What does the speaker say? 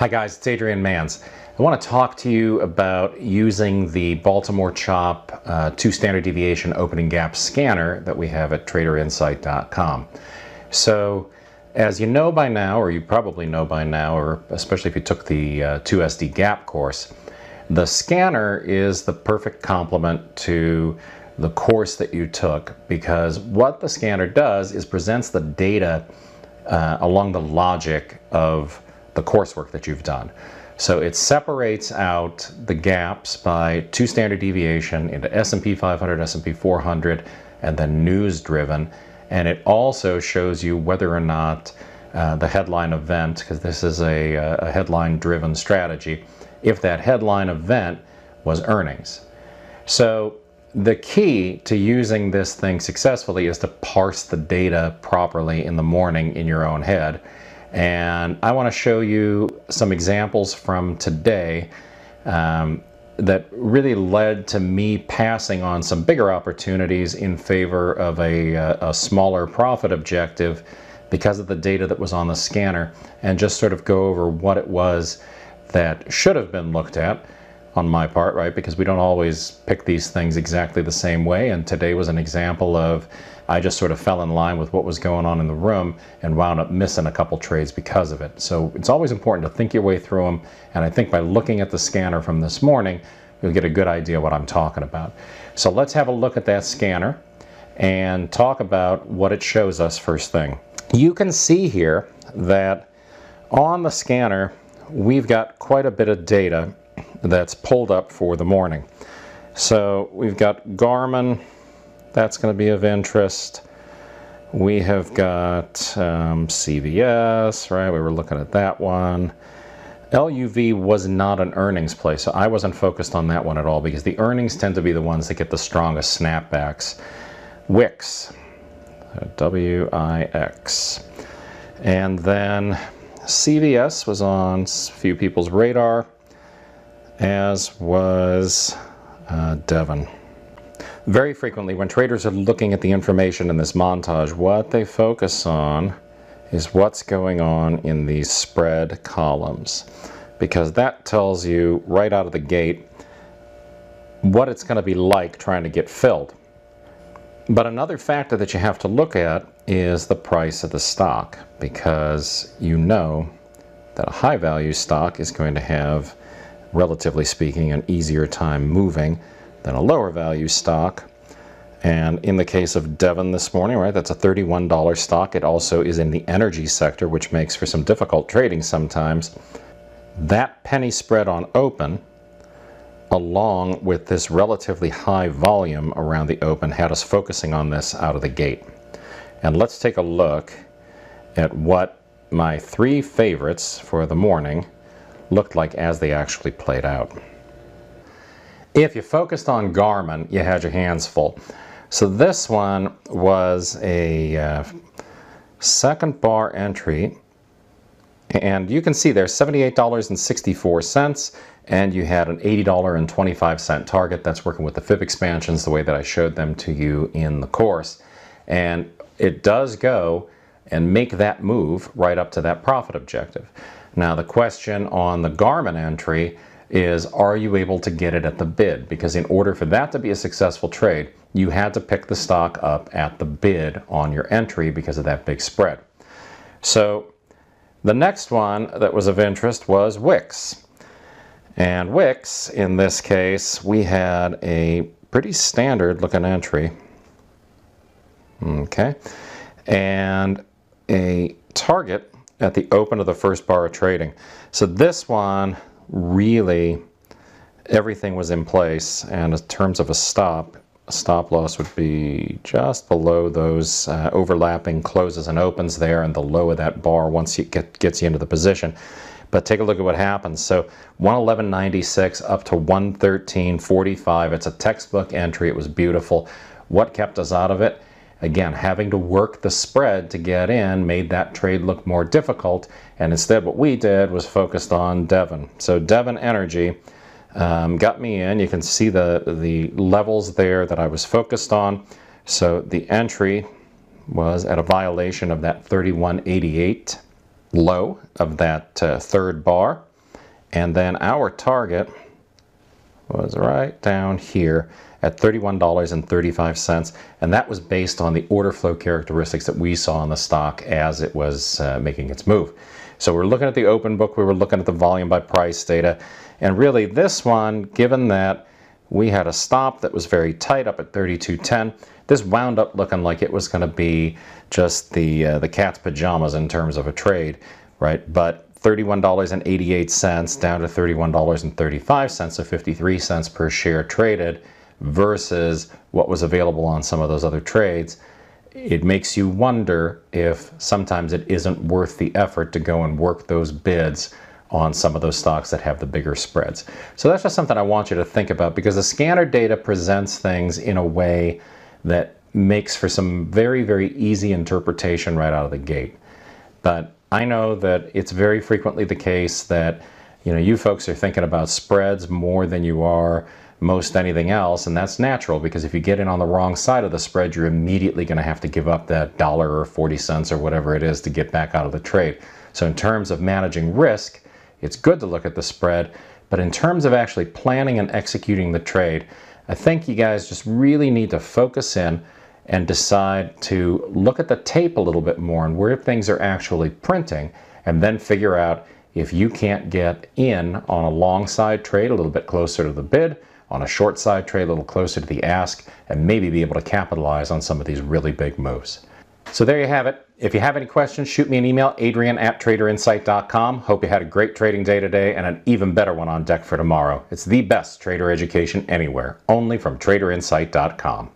Hi guys, it's Adrian Mans. I want to talk to you about using the Baltimore Chop 2 standard deviation opening gap scanner that we have at Traderinsight.com. So as you know by now, or you probably know by now, or especially if you took the 2SD gap course, the scanner is the perfect complement to the course that you took, because what the scanner does is presents the data along the logic of the coursework that you've done. So it separates out the gaps by 2 standard deviation into S&P 500, S&P 400, and then news driven. And it also shows you whether or not the headline event, because this is a headline driven strategy, if that headline event was earnings. So the key to using this thing successfully is to parse the data properly in the morning in your own head. And I want to show you some examples from today that really led to me passing on some bigger opportunities in favor of a smaller profit objective because of the data that was on the scanner, and just sort of go over what it was that should have been looked at on my part, right? Because we don't always pick these things exactly the same way, and today was an example of I just sort of fell in line with what was going on in the room and wound up missing a couple trades because of it. So it's always important to think your way through them, and I think by looking at the scanner from this morning, you'll get a good idea what I'm talking about. So let's have a look at that scanner and talk about what it shows us first thing. You can see here that on the scanner, we've got quite a bit of data that's pulled up for the morning. So we've got Garmin. That's going to be of interest. We have got CVS, right? We were looking at that one. LUV was not an earnings play, so I wasn't focused on that one at all, because the earnings tend to be the ones that get the strongest snapbacks. WIX, W-I-X. And then CVS was on a few people's radar, as was Devon. Very frequently, when traders are looking at the information in this montage, what they focus on is what's going on in these spread columns, because that tells you right out of the gate what it's going to be like trying to get filled. But another factor that you have to look at is the price of the stock, because you know that a high value stock is going to have, relatively speaking, an easier time moving than a lower value stock. And in the case of Devon this morning, right, that's a $31 stock. It also is in the energy sector, which makes for some difficult trading sometimes. That penny spread on open, along with this relatively high volume around the open, had us focusing on this out of the gate. And let's take a look at what my 3 favorites for the morning looked like as they actually played out. If you focused on Garmin, you had your hands full. So this one was a second bar entry, and you can see there's $78.64, and you had an $80.25 target. That's working with the fib expansions the way that I showed them to you in the course. And it does go and make that move right up to that profit objective. Now the question on the Garmin entry is, are you able to get it at the bid? Because in order for that to be a successful trade, you had to pick the stock up at the bid on your entry because of that big spread. So the next one that was of interest was WIX. And WIX, in this case, we had a pretty standard looking entry. Okay. And a target at the open of the first bar of trading. So this one, really, everything was in place, and in terms of a stop loss would be just below those overlapping closes and opens there, and the low of that bar once it gets you into the position. But take a look at what happens. So 111.96 up to 113.45. It's a textbook entry. It was beautiful. What kept us out of it? Again, having to work the spread to get in made that trade look more difficult, and instead what we did was focused on Devon. So Devon Energy got me in. You can see the levels there that I was focused on. So the entry was at a violation of that 31.88 low of that third bar. And then our target was right down here at $31.35, and that was based on the order flow characteristics that we saw in the stock as it was making its move. So we're looking at the open book, we were looking at the volume by price data, and really this one, given that we had a stop that was very tight up at 32.10, this wound up looking like it was going to be just the cat's pajamas in terms of a trade, right? But $31.88 down to $31.35, so 53 cents per share traded versus what was available on some of those other trades. It makes you wonder if sometimes it isn't worth the effort to go and work those bids on some of those stocks that have the bigger spreads. So that's just something I want you to think about, because the scanner data presents things in a way that makes for some very, very easy interpretation right out of the gate. But I know that it's very frequently the case that you folks are thinking about spreads more than you are most anything else, and that's natural, because if you get in on the wrong side of the spread, you're immediately going to have to give up that $1 or 40 cents or whatever it is to get back out of the trade. So in terms of managing risk, it's good to look at the spread, but in terms of actually planning and executing the trade, I think you guys just really need to focus in and decide to look at the tape a little bit more and where things are actually printing, and then figure out if you can't get in on a long side trade a little bit closer to the bid, on a short side trade a little closer to the ask, and maybe be able to capitalize on some of these really big moves. So there you have it. If you have any questions, shoot me an email, adrian@traderinsight.com. Hope you had a great trading day today and an even better one on deck for tomorrow. It's the best trader education anywhere, only from traderinsight.com.